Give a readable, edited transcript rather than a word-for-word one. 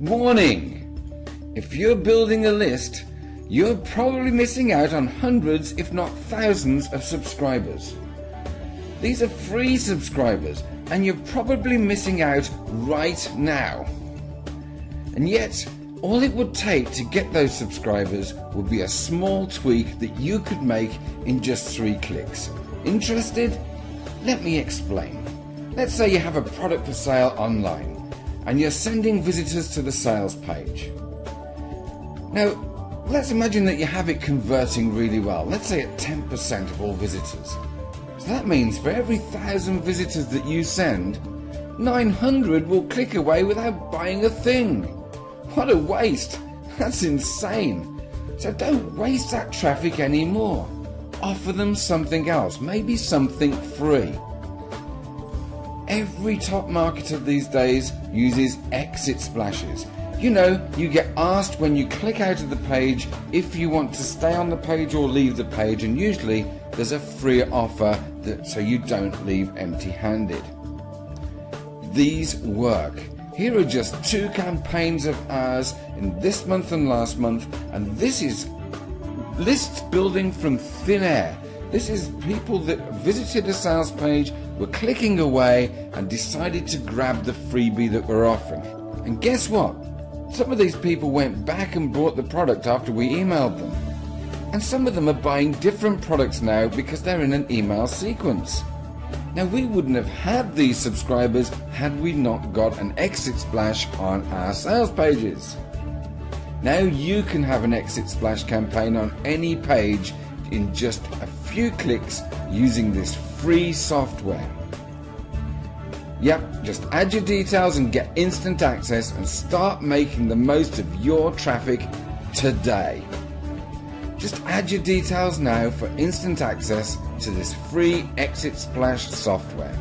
Warning! If you're building a list, you're probably missing out on hundreds if not thousands of subscribers. These are free subscribers and you're probably missing out right now. And yet, all it would take to get those subscribers would be a small tweak that you could make in just 3 clicks. Interested? Let me explain. Let's say you have a product for sale online and you're sending visitors to the sales page. Now, let's imagine that you have it converting really well, let's say at 10% of all visitors. So that means for every 1,000 visitors that you send, 900 will click away without buying a thing. What a waste! That's insane. So don't waste that traffic anymore. Offer them something else, maybe something free. Every top marketer these days uses exit splashes. You know, you get asked when you click out of the page if you want to stay on the page or leave the page, and usually there's a free offer so you don't leave empty-handed. These work. Here are just 2 campaigns of ours in this month and last month, and this is lists building from thin air. This is people that visited a sales page, were clicking away and decided to grab the freebie that we're offering. And guess what? Some of these people went back and bought the product after we emailed them. And some of them are buying different products now because they're in an email sequence. Now, we wouldn't have had these subscribers had we not got an exit splash on our sales pages. Now you can have an exit splash campaign on any page in just a few clicks using this free software. Yep, just add your details and get instant access and start making the most of your traffic today. Just add your details now for instant access to this free Exit Splash software.